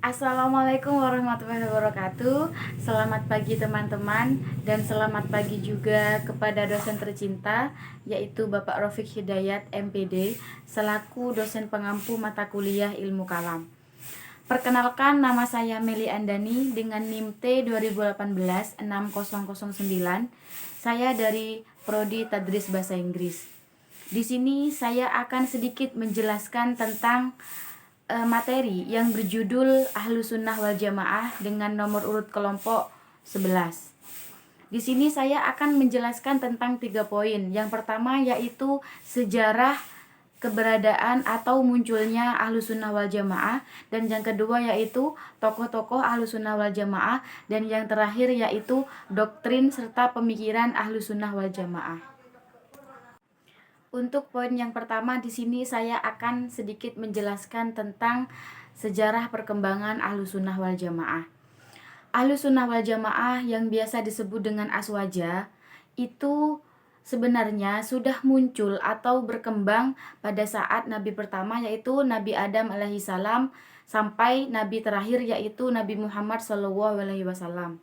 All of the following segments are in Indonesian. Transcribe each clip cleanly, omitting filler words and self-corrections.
Assalamualaikum warahmatullahi wabarakatuh. Selamat pagi teman-teman, dan selamat pagi juga kepada dosen tercinta, yaitu Bapak Rafiq Hidayat MPD, selaku dosen pengampu mata kuliah Ilmu Kalam. Perkenalkan, nama saya Meli Andani dengan NIM T 2018-6009. Saya dari Prodi Tadris Bahasa Inggris. Di sini saya akan sedikit menjelaskan tentang materi yang berjudul Ahlus Sunnah wal Jamaah dengan nomor urut kelompok 11. Di sini saya akan menjelaskan tentang 3 poin. Yang pertama yaitu sejarah keberadaan atau munculnya Ahlus Sunnah wal Jamaah, dan yang kedua yaitu tokoh-tokoh Ahlus Sunnah wal Jamaah, dan yang terakhir yaitu doktrin serta pemikiran Ahlus Sunnah wal Jamaah. Untuk poin yang pertama, di sini saya akan sedikit menjelaskan tentang sejarah perkembangan Ahlus Sunnah wal Jamaah. Ahlus Sunnah wal Jamaah yang biasa disebut dengan Aswaja itu sebenarnya sudah muncul atau berkembang pada saat Nabi pertama, yaitu Nabi Adam alaihissalam, sampai Nabi terakhir yaitu Nabi Muhammad SAW.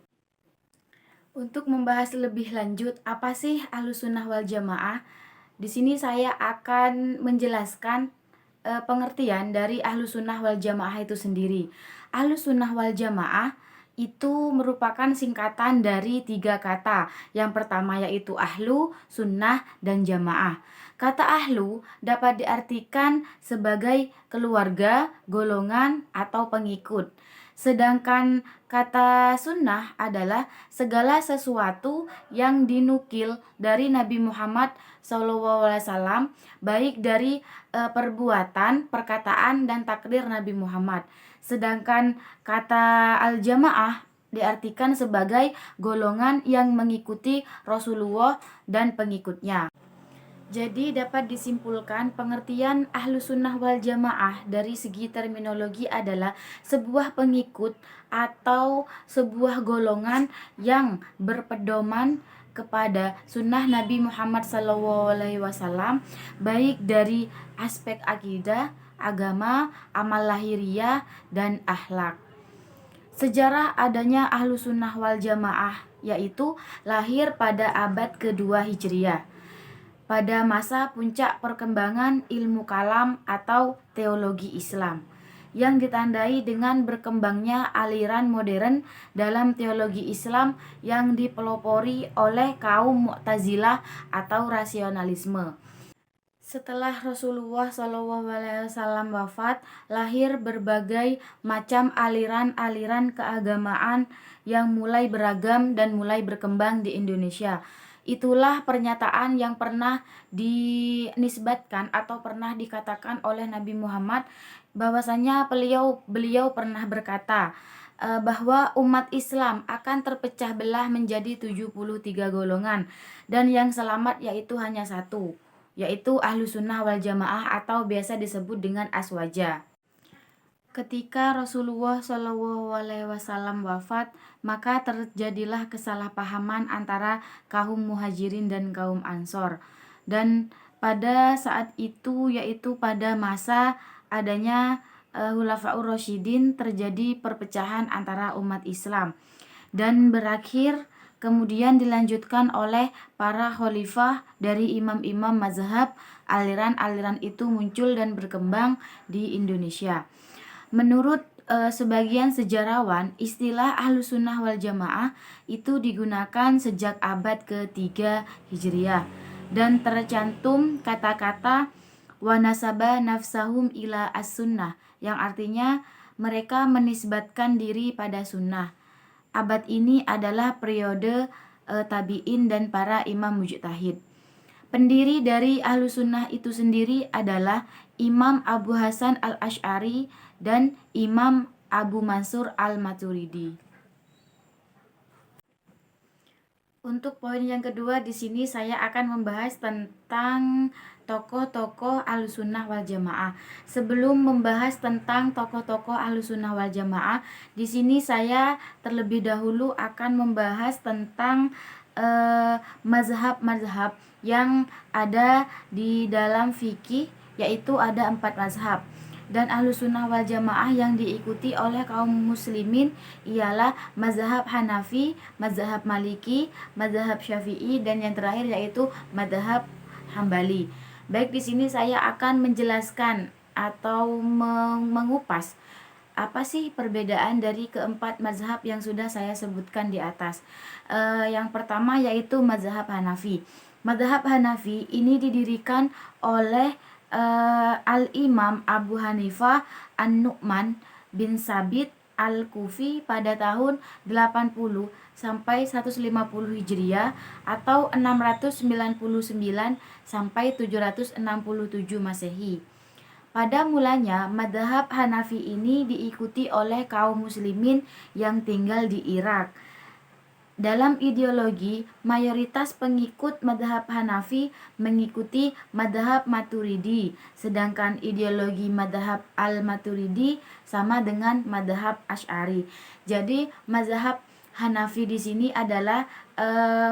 Untuk membahas lebih lanjut apa sih Ahlus Sunnah wal Jamaah, di sini saya akan menjelaskan pengertian dari Ahlus Sunnah wal Jamaah itu sendiri. Ahlus Sunnah wal Jamaah itu merupakan singkatan dari 3 kata. Yang pertama yaitu ahlu, sunnah, dan jamaah. Kata ahlu dapat diartikan sebagai keluarga, golongan, atau pengikut. Sedangkan kata sunnah adalah segala sesuatu yang dinukil dari Nabi Muhammad SAW, baik dari perbuatan, perkataan, dan takdir Nabi Muhammad. Sedangkan kata al-jamaah diartikan sebagai golongan yang mengikuti Rasulullah dan pengikutnya. Jadi dapat disimpulkan pengertian Ahlus Sunnah wal Jamaah dari segi terminologi adalah sebuah pengikut atau sebuah golongan yang berpedoman kepada sunnah Nabi Muhammad SAW, baik dari aspek akidah, agama, amal lahiriah, dan akhlak. Sejarah adanya Ahlus Sunnah wal Jamaah yaitu lahir pada abad kedua Hijriah, pada masa puncak perkembangan ilmu kalam atau teologi Islam, yang ditandai dengan berkembangnya aliran modern dalam teologi Islam yang dipelopori oleh kaum Mu'tazilah atau rasionalisme. Setelah Rasulullah SAW wafat, lahir berbagai macam aliran-aliran keagamaan yang mulai beragam dan mulai berkembang di Indonesia. Itulah pernyataan yang pernah dinisbatkan atau pernah dikatakan oleh Nabi Muhammad, bahwasanya beliau pernah berkata bahwa umat Islam akan terpecah belah menjadi 73 golongan, dan yang selamat yaitu hanya satu, yaitu Ahlus Sunnah wal Jamaah atau biasa disebut dengan Aswaja. Ketika Rasulullah SAW wafat, maka terjadilah kesalahpahaman antara kaum Muhajirin dan kaum Ansor. Dan pada saat itu, yaitu pada masa adanya Khulafaur Rasyidin, terjadi perpecahan antara umat Islam dan berakhir kemudian dilanjutkan oleh para khalifah dari imam-imam mazhab. Aliran-aliran itu muncul dan berkembang di Indonesia. Menurut sebagian sejarawan, istilah Ahlus Sunnah wal Jamaah itu digunakan sejak abad ke-3 Hijriah, dan tercantum kata-kata wa nasaba nafsahum ila as-sunnah, yang artinya mereka menisbatkan diri pada sunnah. Abad ini adalah periode tabi'in dan para imam mujtahid. Pendiri dari Ahlus Sunnah itu sendiri adalah Imam Abu Hasan al-Asy'ari dan Imam Abu Mansur al-Maturidi. Untuk poin yang kedua, di sini saya akan membahas tentang tokoh-tokoh Ahlus Sunnah wal Jamaah. Sebelum membahas tentang tokoh-tokoh Ahlus Sunnah wal Jamaah, di sini saya terlebih dahulu akan membahas tentang mazhab-mazhab yang ada di dalam fikih, yaitu ada 4 mazhab. Dan Ahlussunnah wal Jamaah yang diikuti oleh kaum muslimin ialah mazhab Hanafi, mazhab Maliki, mazhab Syafi'i, dan yang terakhir yaitu mazhab Hambali. Baik, di sini saya akan menjelaskan atau mengupas apa sih perbedaan dari keempat mazhab yang sudah saya sebutkan di atas. Yang pertama yaitu mazhab Hanafi. Mazhab Hanafi ini didirikan oleh Al-Imam Abu Hanifah An-Nu'man bin Sabit Al-Kufi pada tahun 80 sampai 150 Hijriah atau 699 sampai 767 Masehi. Pada mulanya, madhab Hanafi ini diikuti oleh kaum muslimin yang tinggal di Irak. Dalam ideologi, mayoritas pengikut madhab Hanafi mengikuti madhab Maturidi, sedangkan ideologi madhab Al-Maturidi sama dengan madhab Asy'ari. Jadi, madhab Hanafi di sini adalah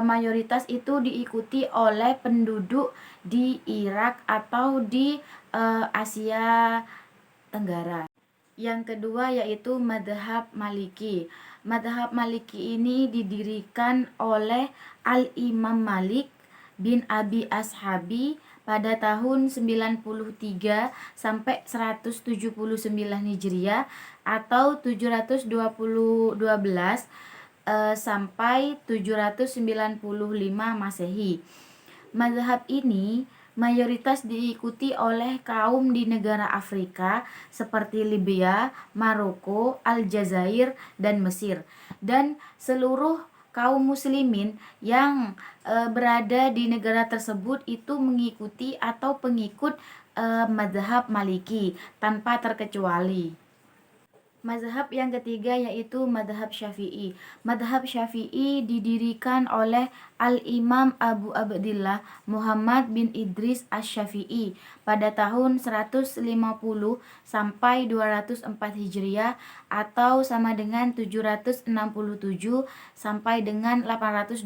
mayoritas itu diikuti oleh penduduk di Irak atau di Asia Tenggara. Yang kedua yaitu madhab Maliki. Madhab Maliki ini didirikan oleh Al-Imam Malik bin Abi Ashabi pada tahun 93 sampai 179 Hijriah atau 712 sampai 795 Masehi. Mazhab ini mayoritas diikuti oleh kaum di negara Afrika seperti Libya, Maroko, Aljazair, dan Mesir. Dan seluruh kaum muslimin yang berada di negara tersebut itu mengikuti atau pengikut mazhab Maliki tanpa terkecuali. Mazhab yang ketiga yaitu mazhab Syafi'i. Mazhab Syafi'i didirikan oleh Al-Imam Abu Abdillah Muhammad bin Idris Asy-Syafi'i pada tahun 150 sampai 204 Hijriah atau sama dengan 767 sampai dengan 820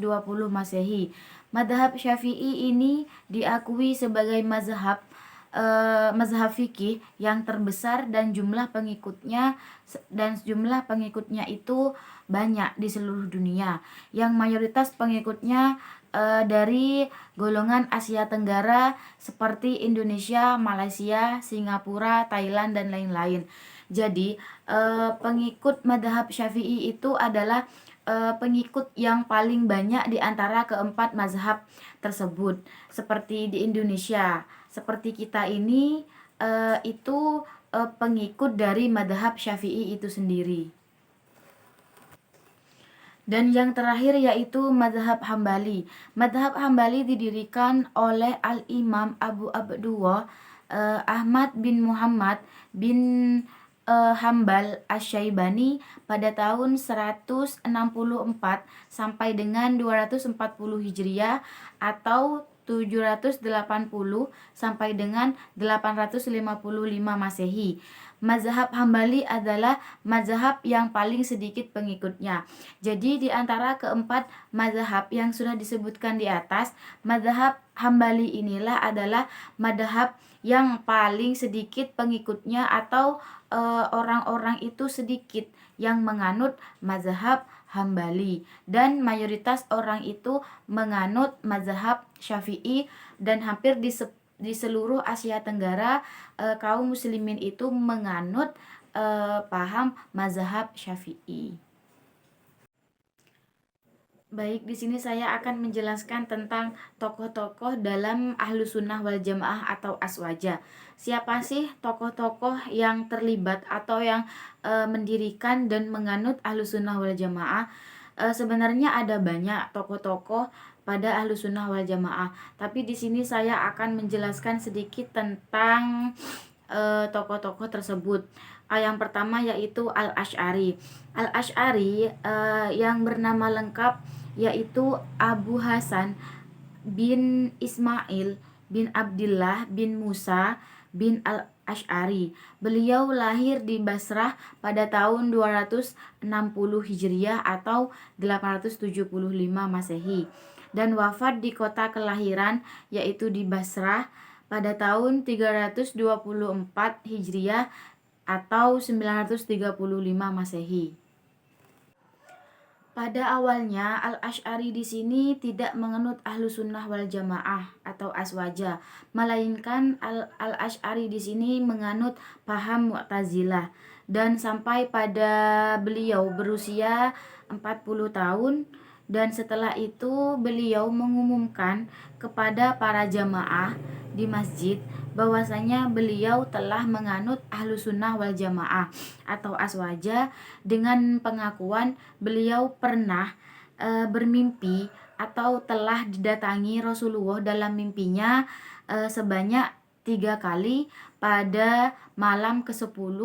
Masehi. Mazhab Syafi'i ini diakui sebagai mazhab fikih yang terbesar dan jumlah pengikutnya itu banyak di seluruh dunia, yang mayoritas pengikutnya dari golongan Asia Tenggara seperti Indonesia, Malaysia, Singapura, Thailand, dan lain-lain. Jadi pengikut mazhab Syafi'i itu adalah pengikut yang paling banyak di antara keempat mazhab tersebut. Seperti di Indonesia, seperti kita ini itu pengikut dari mazhab Syafi'i itu sendiri. Dan yang terakhir yaitu mazhab Hambali. Mazhab Hambali didirikan oleh Al-Imam Abu Abdullah Ahmad bin Muhammad bin Hambal Asy-Syaibani pada tahun 164 sampai dengan 240 Hijriah atau 780 sampai dengan 855 Masehi. Mazhab Hambali adalah mazhab yang paling sedikit pengikutnya. Jadi di antara keempat mazhab yang sudah disebutkan di atas, mazhab Hambali inilah adalah mazhab yang paling sedikit pengikutnya atau orang-orang itu sedikit yang menganut mazhab Hambali, dan mayoritas orang itu menganut mazhab Syafi'i, dan hampir di seluruh Asia Tenggara kaum muslimin itu menganut paham mazhab Syafi'i. Baik, di sini saya akan menjelaskan tentang tokoh-tokoh dalam Ahlussunnah wal Jamaah atau Aswaja. Siapa sih tokoh-tokoh yang terlibat atau yang mendirikan dan menganut Ahlussunnah wal Jamaah? Sebenarnya ada banyak tokoh-tokoh pada Ahlussunnah wal Jamaah, tapi di sini saya akan menjelaskan sedikit tentang tokoh-tokoh tersebut. Yang pertama yaitu Al-Asy'ari. Al-Asy'ari yang bernama lengkap yaitu Abu Hasan bin Ismail bin Abdillah bin Musa bin Al-Asy'ari. Beliau lahir di Basrah pada tahun 260 Hijriah atau 875 Masehi dan wafat di kota kelahiran yaitu di Basrah pada tahun 324 Hijriah atau 935 Masehi. Pada awalnya, Al-Asy'ari di sini tidak menganut Ahlus Sunnah wal Jamaah atau Aswaja, melainkan Al-Asy'ari di sini menganut paham Mu'tazilah. Dan sampai pada beliau berusia 40 tahun, dan setelah itu beliau mengumumkan kepada para jamaah di masjid bahwasanya beliau telah menganut Ahlus Sunnah wal Jamaah atau Aswaja, dengan pengakuan beliau pernah bermimpi atau telah didatangi Rasulullah dalam mimpinya sebanyak 3 kali pada malam ke-10,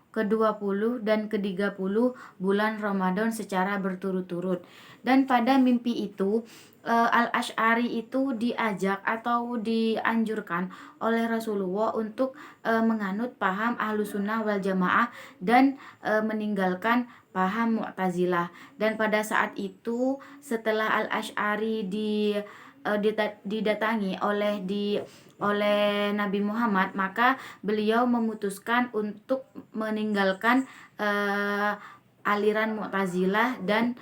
ke-20 dan ke-30 bulan Ramadan secara berturut-turut. Dan pada mimpi itu Al-Asy'ari itu diajak atau dianjurkan oleh Rasulullah untuk menganut paham Ahlus Sunnah wal Jamaah dan meninggalkan paham Mu'tazilah. Dan pada saat itu setelah Al-Asy'ari didatangi oleh Nabi Muhammad, maka beliau memutuskan untuk meninggalkan aliran Mu'tazilah dan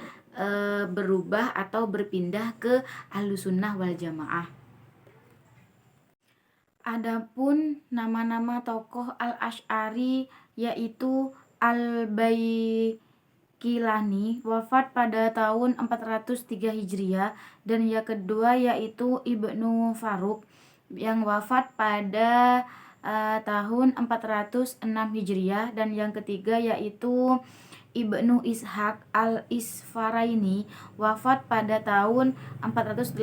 berubah atau berpindah ke Ahlus Sunnah wal Jamaah. Adapun nama-nama tokoh Al-Asy'ari yaitu Al-Baiqilani, wafat pada tahun 403 Hijriah, dan yang kedua yaitu Ibnu Faruk yang wafat pada tahun 406 Hijriah, dan yang ketiga yaitu Ibnu Ishaq al-Isfaraini, wafat pada tahun 418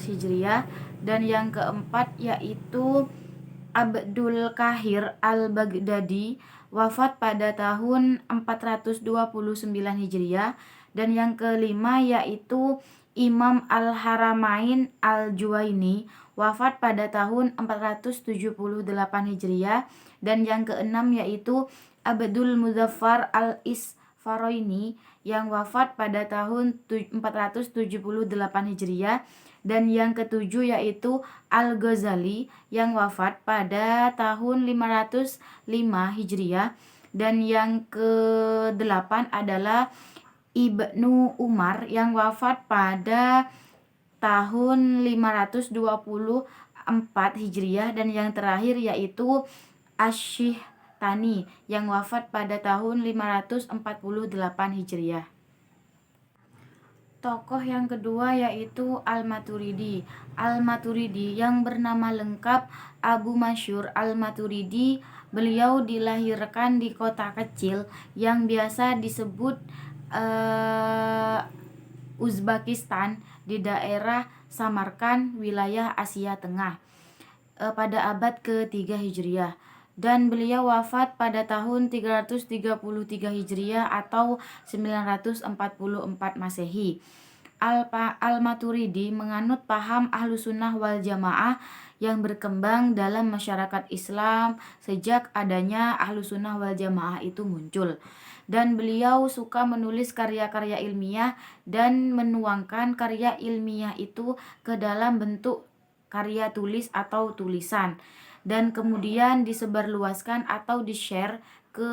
Hijriah, dan yang keempat yaitu Abdul Kahir al-Baghdadi, wafat pada tahun 429 Hijriah, dan yang kelima yaitu Imam al-Haramain al-Juwaini, wafat pada tahun 478 Hijriah, dan yang keenam yaitu Abdul Muzaffar al-Isfaraini yang wafat pada tahun 478 Hijriah, dan yang ketujuh yaitu Al-Ghazali yang wafat pada tahun 505 Hijriah, dan yang kedelapan adalah Ibnu Umar yang wafat pada tahun 524 Hijriah, dan yang terakhir yaitu Asy-Syihtani yang wafat pada tahun 548 Hijriah. Tokoh yang kedua yaitu Al-Maturidi. Al-Maturidi yang bernama lengkap Abu Masyur Al-Maturidi, beliau dilahirkan di kota kecil yang biasa disebut Uzbekistan di daerah Samarkand, wilayah Asia Tengah, pada abad ke-3 Hijriah. Dan beliau wafat pada tahun 333 Hijriah atau 944 Masehi. Al-Maturidi menganut paham Ahlus Sunnah wal Jamaah yang berkembang dalam masyarakat Islam sejak adanya Ahlus Sunnah wal Jamaah itu muncul. Dan beliau suka menulis karya-karya ilmiah dan menuangkan karya ilmiah itu ke dalam bentuk karya tulis atau tulisan, dan kemudian disebarluaskan atau di-share ke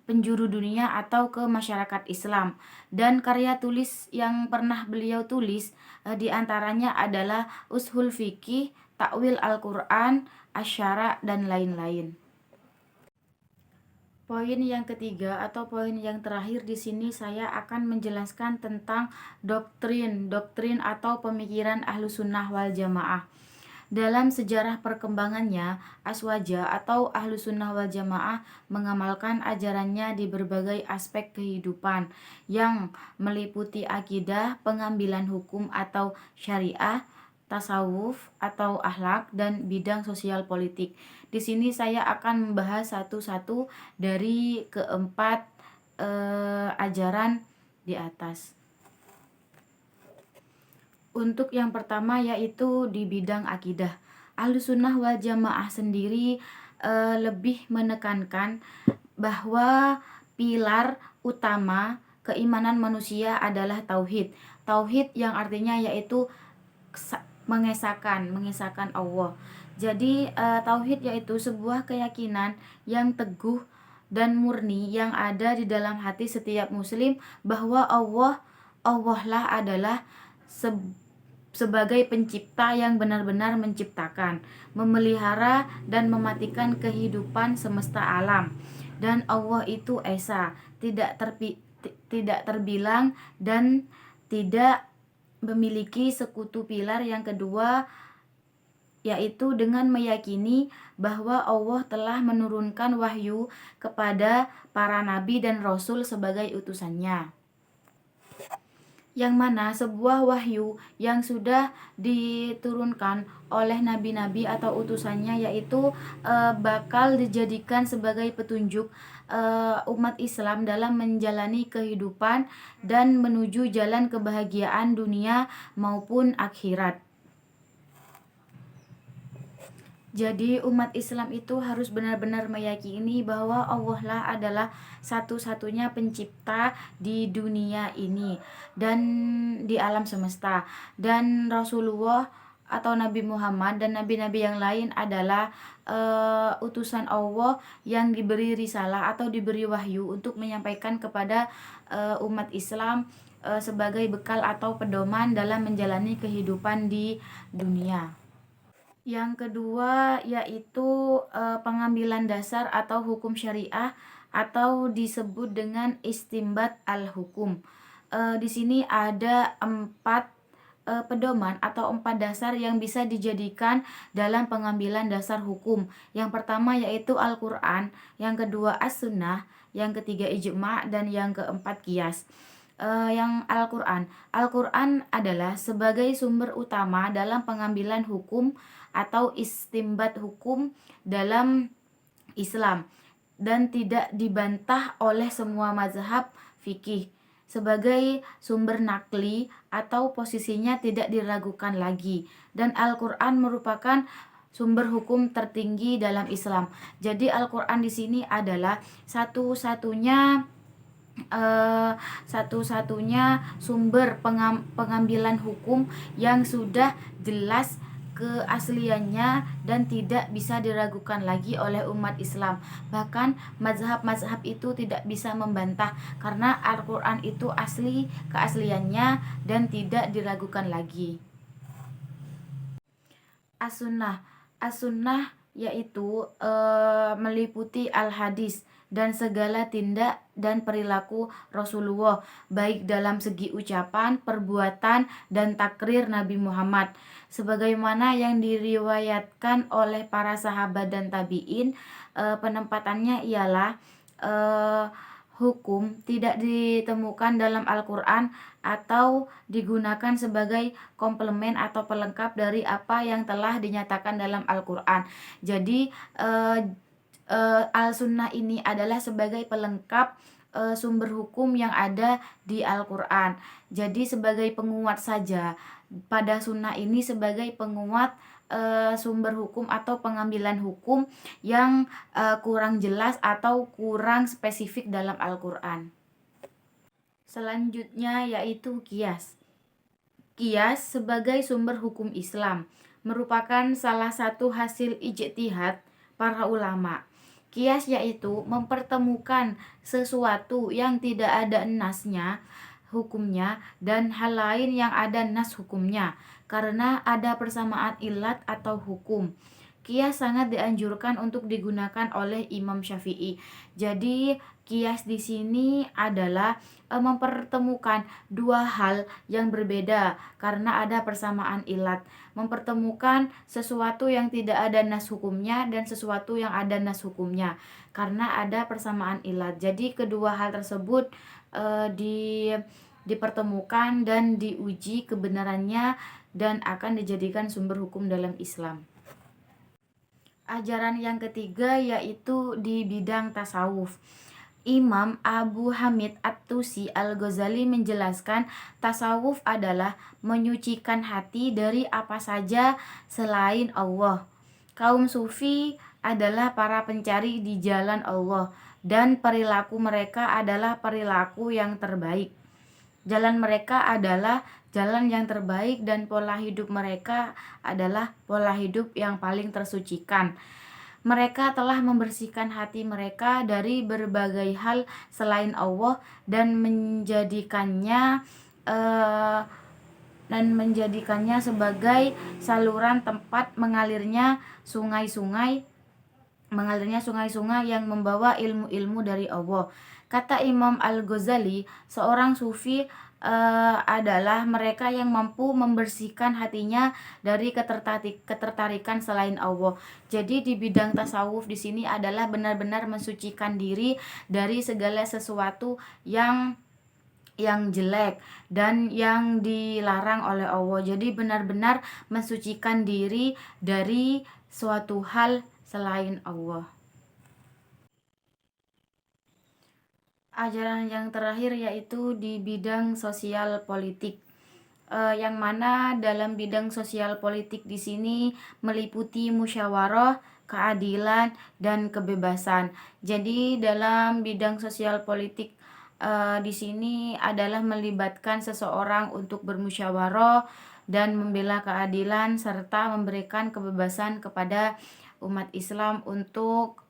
penjuru dunia atau ke masyarakat Islam. Dan karya tulis yang pernah beliau tulis diantaranya adalah Ushul Fiqih, Takwil Al-Quran, Asyara, dan lain-lain. Poin yang ketiga atau poin yang terakhir di sini saya akan menjelaskan tentang doktrin atau pemikiran Ahlus Sunnah wal Jamaah. Dalam sejarah perkembangannya, Aswaja atau Ahlus Sunnah wal Jamaah mengamalkan ajarannya di berbagai aspek kehidupan yang meliputi akidah, pengambilan hukum atau syariah, tasawuf atau akhlak, dan bidang sosial politik. Di sini saya akan membahas satu-satu dari keempat ajaran di atas. Untuk yang pertama yaitu di bidang akidah. Ahlus Sunnah wal Jamaah sendiri lebih menekankan bahwa pilar utama keimanan manusia adalah tauhid. Tauhid yang artinya yaitu mengesahkan Allah. Jadi tauhid yaitu sebuah keyakinan yang teguh dan murni yang ada di dalam hati setiap muslim bahwa Allah lah adalah sebagai pencipta yang benar-benar menciptakan, memelihara dan mematikan kehidupan semesta alam. Dan Allah itu esa, tidak terbilang dan tidak memiliki sekutu. Pilar yang kedua yaitu dengan meyakini bahwa Allah telah menurunkan wahyu kepada para nabi dan rasul sebagai utusannya, yang mana sebuah wahyu yang sudah diturunkan oleh nabi-nabi atau utusannya yaitu bakal dijadikan sebagai petunjuk umat Islam dalam menjalani kehidupan dan menuju jalan kebahagiaan dunia maupun akhirat. Jadi umat Islam itu harus benar-benar meyakini bahwa Allah lah adalah satu-satunya pencipta di dunia ini dan di alam semesta, dan Rasulullah atau Nabi Muhammad dan nabi-nabi yang lain adalah utusan Allah yang diberi risalah atau diberi wahyu untuk menyampaikan kepada umat Islam sebagai bekal atau pedoman dalam menjalani kehidupan di dunia. Yang kedua yaitu pengambilan dasar atau hukum syariah atau disebut dengan istimbat al-hukum. Di sini ada 4 pedoman atau 4 dasar yang bisa dijadikan dalam pengambilan dasar hukum. Yang pertama yaitu Al-Quran, yang kedua As-Sunnah, yang ketiga Ijma', dan yang keempat Qiyas. Yang Al-Quran adalah sebagai sumber utama dalam pengambilan hukum atau istimbat hukum dalam Islam dan tidak dibantah oleh semua mazhab fikih sebagai sumber nakli atau posisinya tidak diragukan lagi, dan Al-Quran merupakan sumber hukum tertinggi dalam Islam. Jadi Al-Quran di sini adalah satu-satunya sumber pengambilan hukum yang sudah jelas keasliannya dan tidak bisa diragukan lagi oleh umat Islam. Bahkan mazhab-mazhab itu tidak bisa membantah karena Al-Quran itu asli keasliannya dan tidak diragukan lagi. As-Sunnah yaitu meliputi al-hadis dan segala tindak dan perilaku Rasulullah, baik dalam segi ucapan, perbuatan, dan takrir Nabi Muhammad, sebagaimana yang diriwayatkan oleh para sahabat dan tabi'in. Penempatannya ialah hukum tidak ditemukan dalam Al-Quran atau digunakan sebagai komplement atau pelengkap dari apa yang telah dinyatakan dalam Al-Quran. Jadi Al-Sunnah ini adalah sebagai pelengkap sumber hukum yang ada di Al-Quran. Jadi sebagai penguat saja, pada sunnah ini sebagai penguat sumber hukum atau pengambilan hukum yang kurang jelas atau kurang spesifik dalam Al-Quran. Selanjutnya yaitu Qiyas. Qiyas sebagai sumber hukum Islam merupakan salah satu hasil ijtihad para ulama. Qiyas yaitu mempertemukan sesuatu yang tidak ada nasnya hukumnya dan hal lain yang ada nas hukumnya karena ada persamaan ilat atau hukum. Qiyas sangat dianjurkan untuk digunakan oleh Imam Syafi'i. Jadi qiyas di sini adalah mempertemukan dua hal yang berbeda karena ada persamaan ilat. Mempertemukan sesuatu yang tidak ada nas hukumnya dan sesuatu yang ada nas hukumnya karena ada persamaan ilat. Jadi kedua hal tersebut dipertemukan dan diuji kebenarannya dan akan dijadikan sumber hukum dalam Islam. Ajaran yang ketiga yaitu di bidang tasawuf. Imam Abu Hamid At-Tusi Al-Ghazali menjelaskan tasawuf adalah menyucikan hati dari apa saja selain Allah. Kaum sufi adalah para pencari di jalan Allah dan perilaku mereka adalah perilaku yang terbaik. Jalan mereka adalah jalan yang terbaik dan pola hidup mereka adalah pola hidup yang paling tersucikan. Mereka telah membersihkan hati mereka dari berbagai hal selain Allah dan eh, menjadikannya sebagai saluran tempat mengalirnya sungai-sungai yang membawa ilmu-ilmu dari Allah. Kata Imam Al-Ghazali, seorang sufi adalah mereka yang mampu membersihkan hatinya dari ketertarikan selain Allah. Jadi di bidang tasawuf di sini adalah benar-benar mensucikan diri dari segala sesuatu yang jelek dan yang dilarang oleh Allah. Jadi benar-benar mensucikan diri dari suatu hal selain Allah. Ajaran yang terakhir yaitu di bidang sosial politik. Yang mana dalam bidang sosial politik di sini meliputi musyawarah, keadilan, dan kebebasan. Jadi dalam bidang sosial politik di sini adalah melibatkan seseorang untuk bermusyawarah dan membela keadilan serta memberikan kebebasan kepada umat Islam untuk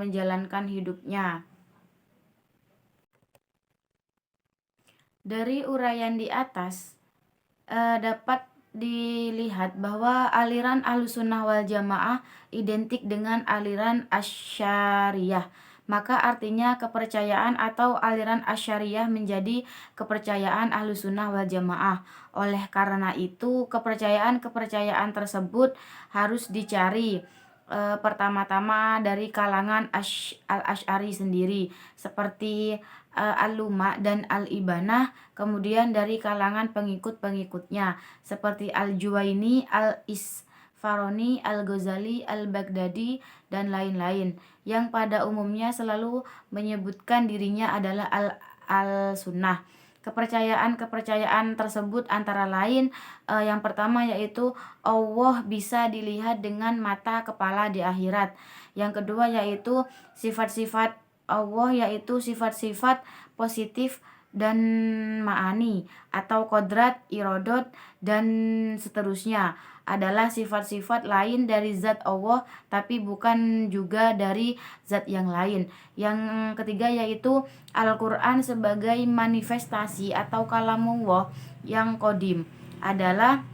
menjalankan hidupnya. Dari uraian di atas dapat dilihat bahwa aliran Ahlussunnah wal Jamaah identik dengan aliran Asy'ariyah. Maka artinya kepercayaan atau aliran Asy'ariyah menjadi kepercayaan Ahlussunnah wal Jamaah. Oleh karena itu, kepercayaan-kepercayaan tersebut harus dicari pertama-tama dari kalangan Al-Asy'ari sendiri, seperti Al-Luma dan Al-Ibanah, kemudian dari kalangan pengikut-pengikutnya seperti Al-Juwaini, Al-Isfaroni, Al-Ghazali, Al-Baghdadi, dan lain-lain, yang pada umumnya selalu menyebutkan dirinya adalah Al-Sunnah. Kepercayaan-kepercayaan tersebut antara lain yang pertama yaitu Allah bisa dilihat dengan mata kepala di akhirat. Yang kedua yaitu sifat-sifat Allah yaitu sifat-sifat positif dan ma'ani atau kodrat, irodot, dan seterusnya adalah sifat-sifat lain dari zat Allah tapi bukan juga dari zat yang lain. Yang ketiga yaitu Al-Quran sebagai manifestasi atau kalamullah yang qadim adalah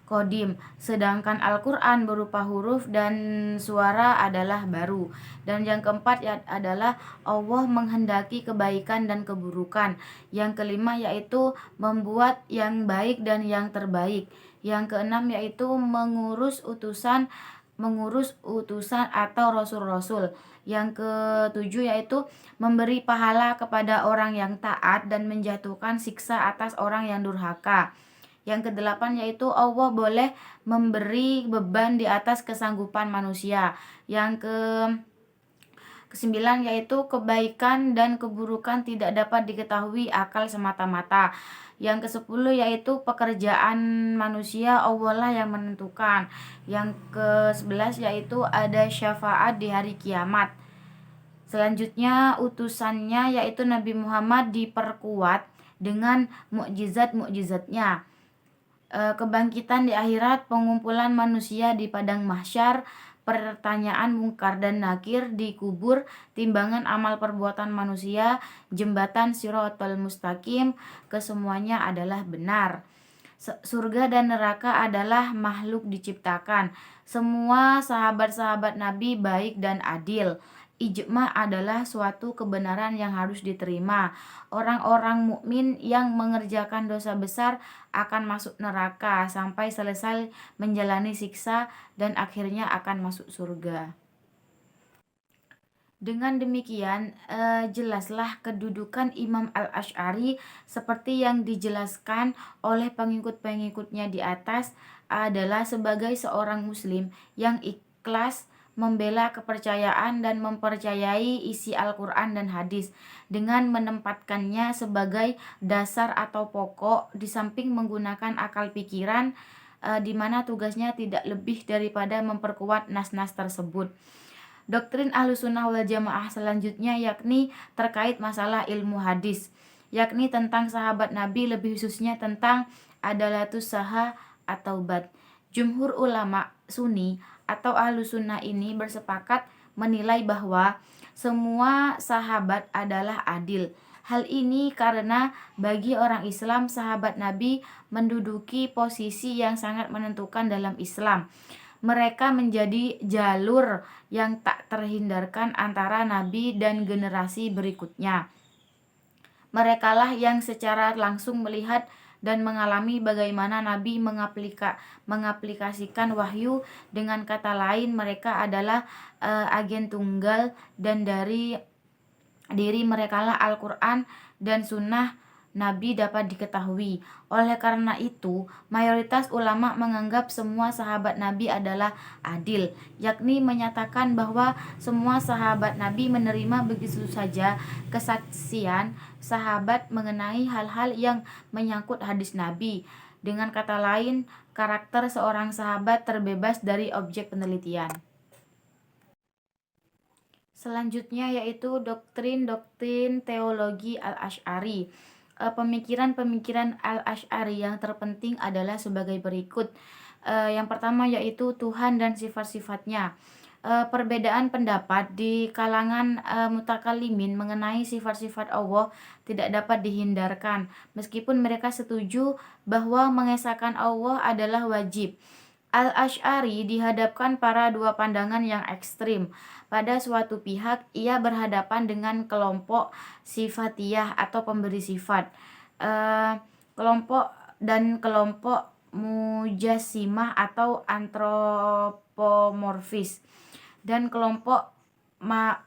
kodim, sedangkan Al-Quran berupa huruf dan suara adalah baru. Dan yang keempat adalah Allah menghendaki kebaikan dan keburukan. Yang kelima yaitu membuat yang baik dan yang terbaik. Yang keenam yaitu mengurus utusan atau rasul-rasul. Yang ketujuh yaitu memberi pahala kepada orang yang taat dan menjatuhkan siksa atas orang yang durhaka. Yang kedelapan yaitu Allah boleh memberi beban di atas kesanggupan manusia. Yang kesembilan yaitu kebaikan dan keburukan tidak dapat diketahui akal semata-mata. Yang kesepuluh yaitu pekerjaan manusia Allah lah yang menentukan. Yang ke-11 yaitu ada syafaat di hari kiamat. Selanjutnya utusannya yaitu Nabi Muhammad diperkuat dengan mukjizat-mukjizatnya. Kebangkitan di akhirat, pengumpulan manusia di padang mahsyar, pertanyaan mungkar dan nakir di kubur, timbangan amal perbuatan manusia, jembatan Shiratal Mustaqim, kesemuanya adalah benar. Surga dan neraka adalah makhluk diciptakan. Semua sahabat-sahabat Nabi baik dan adil. Ijma adalah suatu kebenaran yang harus diterima. Orang-orang mukmin yang mengerjakan dosa besar akan masuk neraka sampai selesai menjalani siksa dan akhirnya akan masuk surga. Dengan demikian, jelaslah kedudukan Imam Al-Asy'ari seperti yang dijelaskan oleh pengikut-pengikutnya di atas adalah sebagai seorang muslim yang ikhlas membela kepercayaan dan mempercayai isi Al-Quran dan hadis dengan menempatkannya sebagai dasar atau pokok di samping menggunakan akal pikiran di mana tugasnya tidak lebih daripada memperkuat nas-nas tersebut. Doktrin Ahlussunnah wal Jamaah selanjutnya yakni terkait masalah ilmu hadis. yakni tentang sahabat Nabi, lebih khususnya tentang adalatus saha atau bad. Jumhur ulama Sunni atau Ahlus Sunnah ini bersepakat menilai bahwa semua sahabat adalah adil. Hal ini karena bagi orang Islam, sahabat Nabi menduduki posisi yang sangat menentukan dalam Islam. Mereka menjadi jalur yang tak terhindarkan antara Nabi dan generasi berikutnya. Merekalah yang secara langsung melihat dan mengalami bagaimana Nabi mengaplikasikan wahyu. Dengan kata lain, mereka adalah agen tunggal, dan dari diri merekalah Al-Quran dan Sunnah Nabi dapat diketahui. Oleh karena itu, mayoritas ulama menganggap semua sahabat Nabi adalah adil, yakni menyatakan bahwa semua sahabat Nabi menerima begitu saja kesaksian sahabat mengenai hal-hal yang menyangkut hadis Nabi. Dengan kata lain, karakter seorang sahabat terbebas dari objek penelitian. Selanjutnya yaitu doktrin teologi Al-Asy'ari. Pemikiran-pemikiran Al-Asy'ari yang terpenting adalah sebagai berikut. Yang pertama yaitu Tuhan dan sifat-sifatnya. Perbedaan pendapat di kalangan mutakalimin mengenai sifat-sifat Allah tidak dapat dihindarkan, meskipun mereka setuju bahwa mengesahkan Allah adalah wajib. Al-Asy'ari dihadapkan pada dua pandangan yang ekstrim. Pada suatu pihak, ia berhadapan dengan kelompok sifatiyah atau pemberi sifat, kelompok mujassimah atau antropomorfis, dan kelompok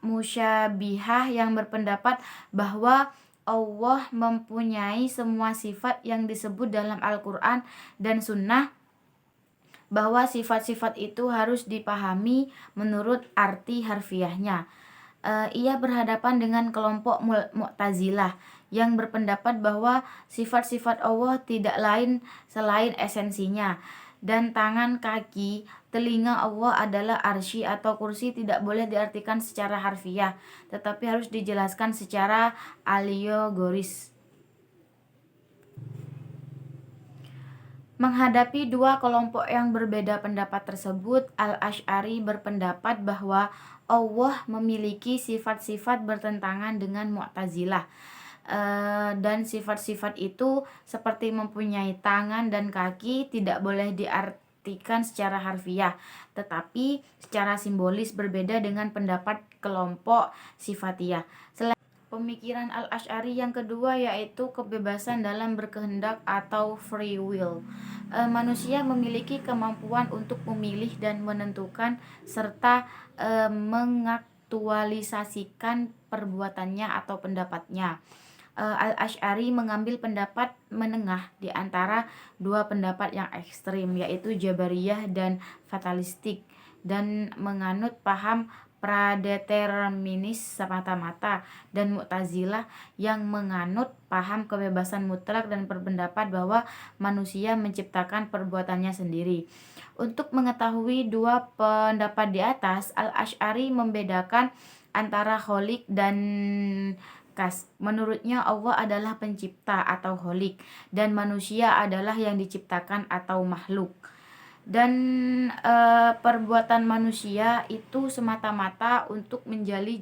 musyabihah yang berpendapat bahwa Allah mempunyai semua sifat yang disebut dalam Al-Quran dan Sunnah, bahwa sifat-sifat itu harus dipahami menurut arti harfiahnya. Ia berhadapan dengan kelompok Mu'tazilah yang berpendapat bahwa sifat-sifat Allah tidak lain selain esensinya, dan tangan, kaki, telinga Allah adalah arsy atau kursi tidak boleh diartikan secara harfiah, tetapi harus dijelaskan secara alegoris. Menghadapi dua kelompok yang berbeda pendapat tersebut, Al-Asy'ari berpendapat bahwa Allah memiliki sifat-sifat bertentangan dengan Mu'tazilah, dan sifat-sifat itu seperti mempunyai tangan dan kaki tidak boleh diartikan secara harfiah, tetapi secara simbolis, berbeda dengan pendapat kelompok sifatiyah. Pemikiran Al-Asy'ari yang kedua yaitu kebebasan dalam berkehendak atau free will. Manusia memiliki kemampuan untuk memilih dan menentukan serta mengaktualisasikan perbuatannya atau pendapatnya. Al-Asy'ari mengambil pendapat menengah di antara dua pendapat yang ekstrim, yaitu Jabariyah dan fatalistik, dan menganut paham pradeterminis semata-mata, dan Mu'tazilah yang menganut paham kebebasan mutlak dan berpendapat bahwa manusia menciptakan perbuatannya sendiri. Untuk mengetahui dua pendapat di atas, Al-Asy'ari membedakan antara kholik dan kas. Menurutnya Allah adalah pencipta atau kholik, dan manusia adalah yang diciptakan atau makhluk. Dan perbuatan manusia itu semata-mata untuk mencari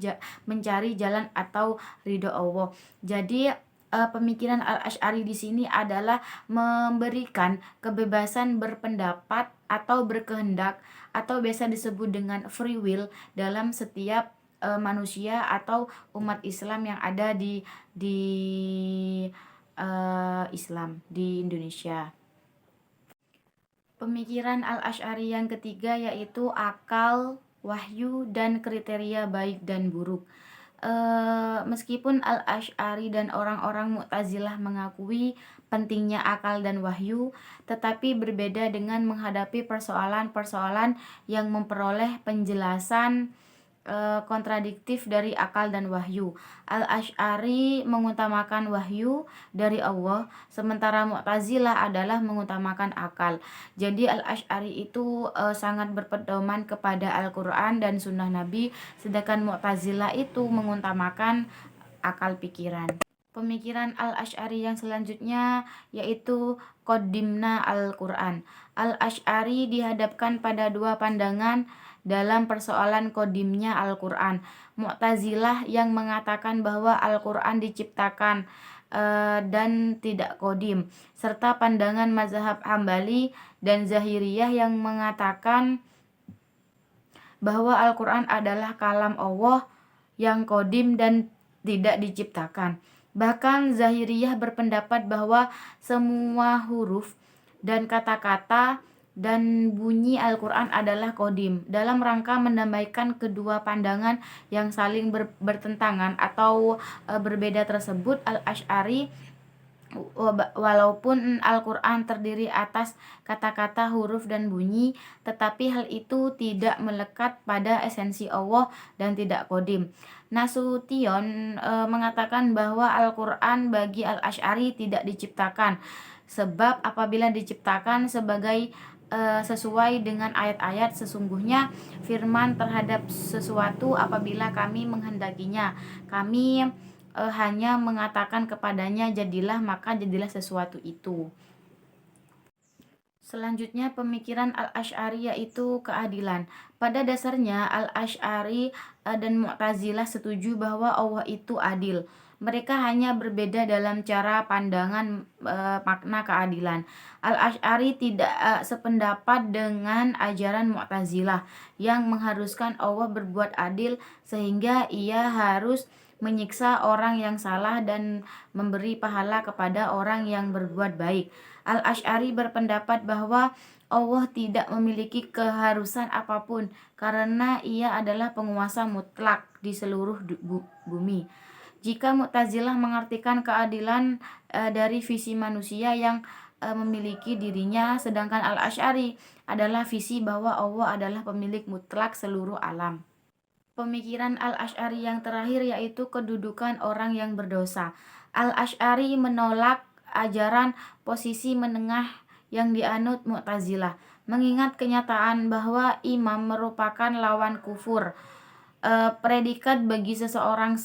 jalan atau ridho Allah. Jadi pemikiran Al-Asy'ari di sini adalah memberikan kebebasan berpendapat atau berkehendak, atau biasa disebut dengan free will, dalam setiap manusia atau umat Islam yang ada di Islam di Indonesia. Pemikiran Al-Asy'ari yang ketiga yaitu akal, wahyu, dan kriteria baik dan buruk. Meskipun Al-Asy'ari dan orang-orang Mu'tazilah mengakui pentingnya akal dan wahyu, tetapi berbeda dengan menghadapi persoalan-persoalan yang memperoleh penjelasan kontradiktif dari akal dan wahyu. Al-Asy'ari mengutamakan wahyu dari Allah, sementara Mu'tazilah adalah mengutamakan akal. Jadi Al-Asy'ari itu sangat berpedoman kepada Al-Quran dan Sunnah Nabi, sedangkan Mu'tazilah itu mengutamakan akal pikiran. Pemikiran Al-Asy'ari yang selanjutnya yaitu Qaddimna Al-Quran. Al-Asy'ari dihadapkan pada dua pandangan dalam persoalan kodimnya Al-Quran. Mu'tazilah yang mengatakan bahwa Al-Quran diciptakan dan tidak kodim, serta pandangan mazhab Hambali dan Zahiriyah yang mengatakan bahwa Al-Quran adalah kalam Allah yang kodim dan tidak diciptakan. Bahkan Zahiriyah berpendapat bahwa semua huruf dan kata-kata dan bunyi Al-Quran adalah kodim. Dalam rangka mendamaikan kedua pandangan yang saling bertentangan atau berbeda tersebut, Al-Asy'ari walaupun Al-Quran terdiri atas kata-kata, huruf, dan bunyi, tetapi hal itu tidak melekat pada esensi Allah dan tidak kodim. Nasution mengatakan bahwa Al-Quran bagi Al-Asy'ari tidak diciptakan, sebab apabila diciptakan sebagai sesuai dengan ayat-ayat, sesungguhnya firman terhadap sesuatu apabila kami menghendakinya, kami hanya mengatakan kepadanya jadilah, maka jadilah sesuatu itu. Selanjutnya pemikiran Al-Asy'ari yaitu keadilan. Pada dasarnya Al-Asy'ari dan Mu'tazilah setuju bahwa Allah itu adil. Mereka hanya berbeda dalam cara pandangan makna keadilan. Al-Asy'ari tidak sependapat dengan ajaran Mu'tazilah yang mengharuskan Allah berbuat adil sehingga ia harus menyiksa orang yang salah dan memberi pahala kepada orang yang berbuat baik. Al-Asy'ari berpendapat bahwa Allah tidak memiliki keharusan apapun karena ia adalah penguasa mutlak di seluruh bumi. Jika Mu'tazilah mengartikan keadilan dari visi manusia yang memiliki dirinya, sedangkan Al-Asy'ari adalah visi bahwa Allah adalah pemilik mutlak seluruh alam. Pemikiran Al-Asy'ari yang terakhir yaitu kedudukan orang yang berdosa. Al-Asy'ari menolak ajaran posisi menengah yang dianut Mu'tazilah, mengingat kenyataan bahwa imam merupakan lawan kufur. Predikat bagi seseorang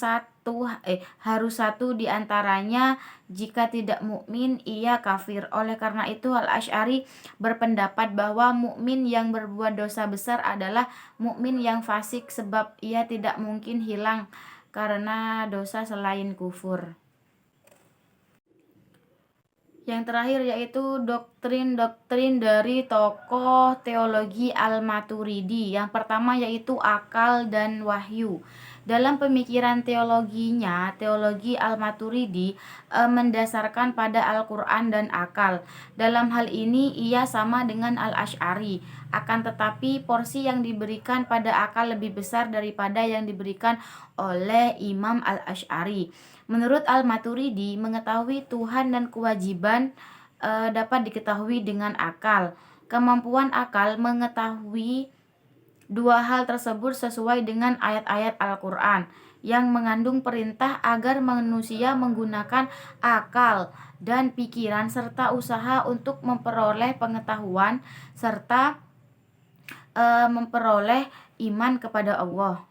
harus satu di antaranya, jika tidak mukmin ia kafir. Oleh karena itu Al-Asy'ari berpendapat bahwa mukmin yang berbuat dosa besar adalah mukmin yang fasik, sebab ia tidak mungkin hilang karena dosa selain kufur. Yang terakhir yaitu doktrin-doktrin dari tokoh teologi Al-Maturidi. Yang pertama yaitu akal dan wahyu. Dalam pemikiran teologinya, teologi Al-Maturidi mendasarkan pada Al-Quran dan akal. Dalam hal ini ia sama dengan Al-Asy'ari. Akan tetapi porsi yang diberikan pada akal lebih besar daripada yang diberikan oleh Imam Al-Asy'ari. Menurut Al-Maturidi, mengetahui Tuhan dan kewajiban dapat diketahui dengan akal. Kemampuan akal mengetahui dua hal tersebut sesuai dengan ayat-ayat Al-Quran yang mengandung perintah agar manusia menggunakan akal dan pikiran serta usaha untuk memperoleh pengetahuan serta memperoleh iman kepada Allah.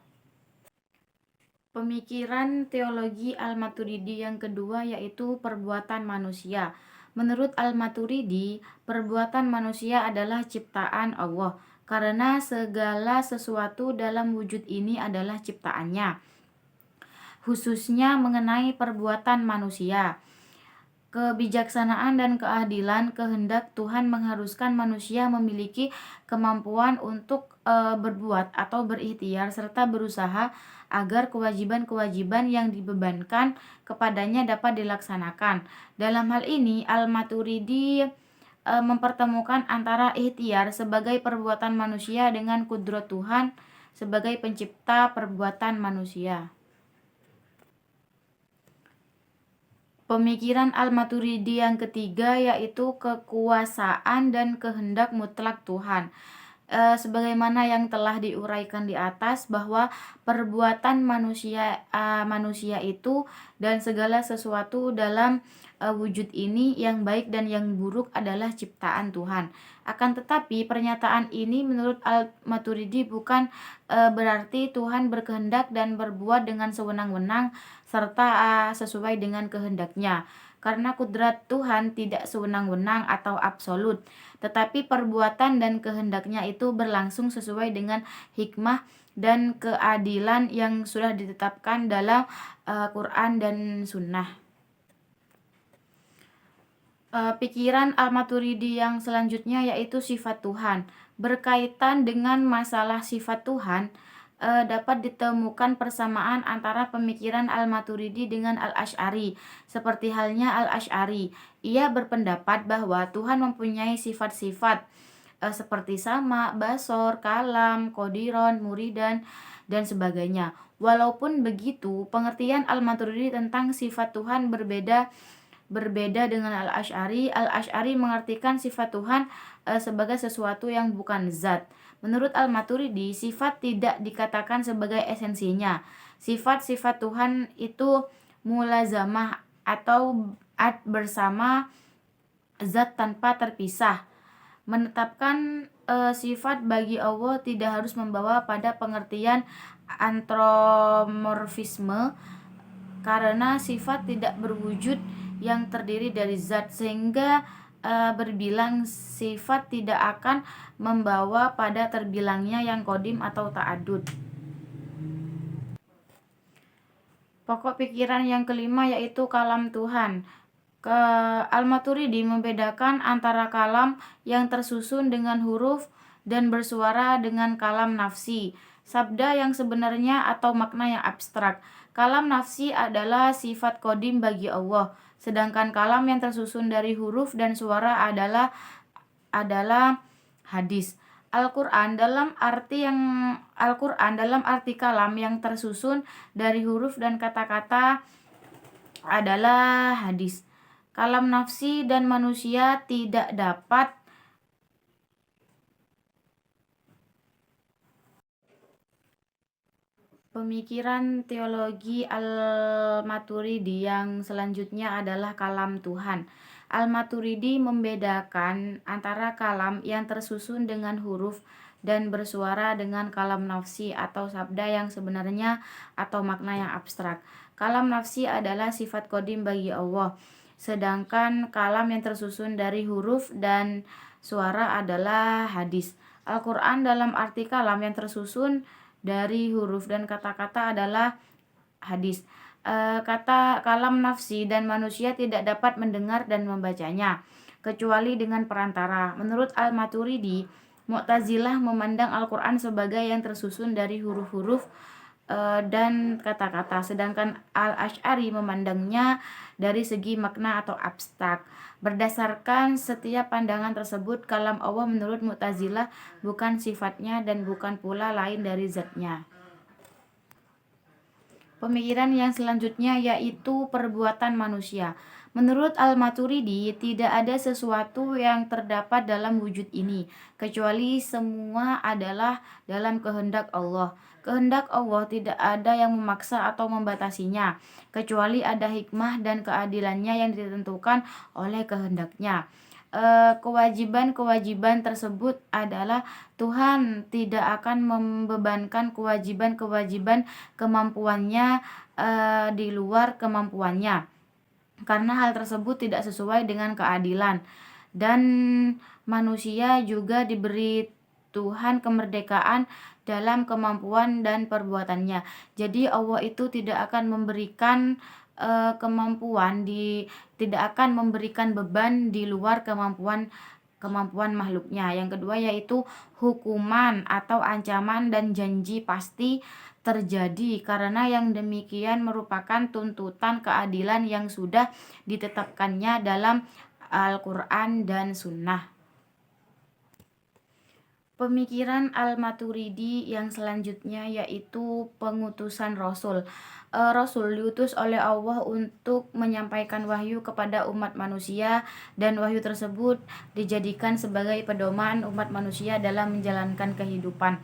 Pemikiran teologi Al-Maturidi yang kedua yaitu perbuatan manusia. Menurut Al-Maturidi, perbuatan manusia adalah ciptaan Allah karena segala sesuatu dalam wujud ini adalah ciptaannya. Khususnya mengenai perbuatan manusia, kebijaksanaan dan keadilan kehendak Tuhan mengharuskan manusia memiliki kemampuan untuk berbuat atau berikhtiar serta berusaha agar kewajiban-kewajiban yang dibebankan kepadanya dapat dilaksanakan. Dalam hal ini, Al-Maturidi mempertemukan antara ikhtiar sebagai perbuatan manusia dengan kudrat Tuhan sebagai pencipta perbuatan manusia. Pemikiran Al-Maturidi yang ketiga yaitu kekuasaan dan kehendak mutlak Tuhan. sebagaimana yang telah diuraikan di atas bahwa perbuatan manusia itu dan segala sesuatu dalam wujud ini yang baik dan yang buruk adalah ciptaan Tuhan. Akan tetapi pernyataan ini menurut Al-Maturidi bukan berarti Tuhan berkehendak dan berbuat dengan sewenang-wenang serta sesuai dengan kehendaknya. Karena kudrat Tuhan tidak sewenang-wenang atau absolut, tetapi perbuatan dan kehendaknya itu berlangsung sesuai dengan hikmah dan keadilan yang sudah ditetapkan dalam Quran dan Sunnah. Pikiran Al-Maturidi yang selanjutnya yaitu sifat Tuhan. Berkaitan dengan masalah sifat Tuhan, dapat ditemukan persamaan antara pemikiran Al-Maturidi dengan Al-Asy'ari. Seperti halnya Al-Asy'ari, ia berpendapat bahwa Tuhan mempunyai sifat-sifat seperti sama, basor, kalam, qadiron, muridan, dan sebagainya. Walaupun begitu, pengertian Al-Maturidi tentang sifat Tuhan berbeda dengan Al-Asy'ari. Al-Asy'ari mengartikan sifat Tuhan sebagai sesuatu yang bukan zat. Menurut Al-Maturidi, sifat tidak dikatakan sebagai esensinya. Sifat-sifat Tuhan itu mulazamah atau bersama zat tanpa terpisah. Menetapkan sifat bagi Allah tidak harus membawa pada pengertian antromorfisme, karena sifat tidak berwujud yang terdiri dari zat, sehingga berbilang sifat tidak akan membawa pada terbilangnya yang kodim atau ta'adud. Pokok pikiran yang kelima yaitu kalam Tuhan. Al-Maturidi membedakan antara kalam yang tersusun dengan huruf dan bersuara dengan kalam nafsi, sabda yang sebenarnya atau makna yang abstrak. Kalam nafsi adalah sifat kodim bagi Allah, sedangkan kalam yang tersusun dari huruf dan suara adalah hadis. Al-Quran dalam arti kalam yang tersusun dari huruf dan kata-kata adalah hadis. Kalam nafsi dan manusia tidak dapat Pemikiran teologi Al-Maturidi yang selanjutnya adalah kalam Tuhan. Al-Maturidi membedakan antara kalam yang tersusun dengan huruf dan bersuara dengan kalam nafsi atau sabda yang sebenarnya atau makna yang abstrak. Kalam nafsi adalah sifat kodim bagi Allah, sedangkan kalam yang tersusun dari huruf dan suara adalah hadis. Al-Quran dalam arti kalam yang tersusun dari huruf dan kata-kata adalah hadis. Kata kalam nafsi dan manusia tidak dapat mendengar dan membacanya kecuali dengan perantara. Menurut Al-Maturidi, Mu'tazilah memandang Al-Quran sebagai yang tersusun dari huruf-huruf dan kata-kata, sedangkan Al-Asy'ari memandangnya dari segi makna atau abstrak. Berdasarkan setiap pandangan tersebut, kalam Allah menurut Mu'tazilah bukan sifatnya dan bukan pula lain dari zatnya. Pemikiran yang selanjutnya yaitu perbuatan manusia. Menurut Al-Maturidi, tidak ada sesuatu yang terdapat dalam wujud ini, kecuali semua adalah dalam kehendak Allah. Kehendak Allah tidak ada yang memaksa atau membatasinya, kecuali ada hikmah dan keadilannya yang ditentukan oleh kehendaknya. Kewajiban-kewajiban tersebut adalah Tuhan tidak akan membebankan kewajiban-kewajiban kemampuannya di luar kemampuannya, karena hal tersebut tidak sesuai dengan keadilan. Dan manusia juga diberi Tuhan kemerdekaan dalam kemampuan dan perbuatannya. Jadi Allah itu tidak akan memberikan tidak akan memberikan beban di luar kemampuan makhluknya. Yang kedua yaitu hukuman atau ancaman dan janji pasti terjadi, karena yang demikian merupakan tuntutan keadilan yang sudah ditetapkannya dalam Al-Quran dan Sunnah. pemikiran Al-Maturidi yang selanjutnya yaitu pengutusan Rasul. Rasul diutus oleh Allah untuk menyampaikan wahyu kepada umat manusia, dan wahyu tersebut dijadikan sebagai pedoman umat manusia dalam menjalankan kehidupan.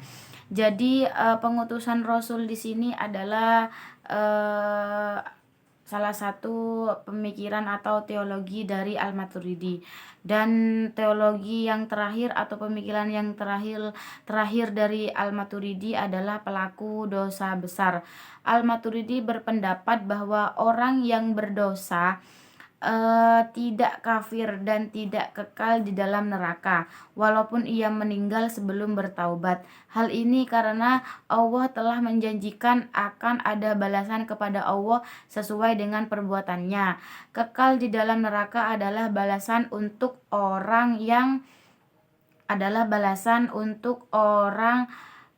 Jadi pengutusan Rasul di sini adalah salah satu pemikiran atau teologi dari Al-Maturidi. Dan teologi yang terakhir atau pemikiran yang terakhir dari Al-Maturidi adalah pelaku dosa besar. Al-Maturidi berpendapat bahwa orang yang berdosa tidak kafir dan tidak kekal di dalam neraka walaupun ia meninggal sebelum bertaubat. Hal ini karena Allah telah menjanjikan akan ada balasan kepada Allah sesuai dengan perbuatannya. Kekal di dalam neraka adalah balasan untuk orang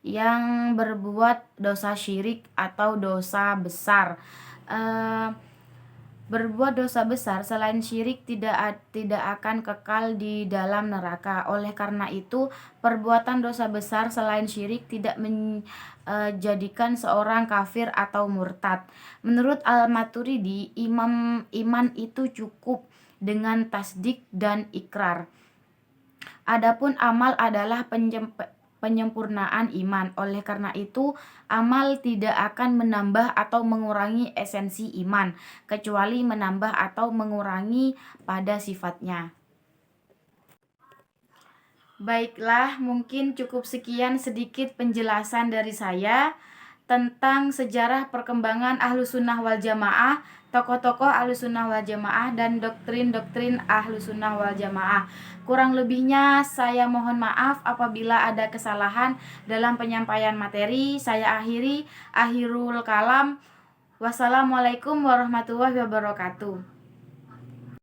yang berbuat dosa syirik atau dosa besar. Berbuat dosa besar selain syirik tidak akan kekal di dalam neraka. Oleh karena itu, perbuatan dosa besar selain syirik tidak menjadikan seorang kafir atau murtad. Menurut Al-Maturidi, iman itu cukup dengan tasdik dan ikrar. Adapun amal adalah penyempurnaan iman. Oleh karena itu, amal tidak akan menambah atau mengurangi esensi iman, kecuali menambah atau mengurangi pada sifatnya. Baiklah, mungkin cukup sekian sedikit penjelasan dari saya tentang sejarah perkembangan Ahlussunnah wal Jamaah, tokoh-tokoh Ahlussunnah wal Jamaah, dan doktrin-doktrin Ahlussunnah wal Jamaah. Kurang lebihnya saya mohon maaf apabila ada kesalahan dalam penyampaian materi. Saya akhirul kalam. Wassalamualaikum warahmatullahi wabarakatuh.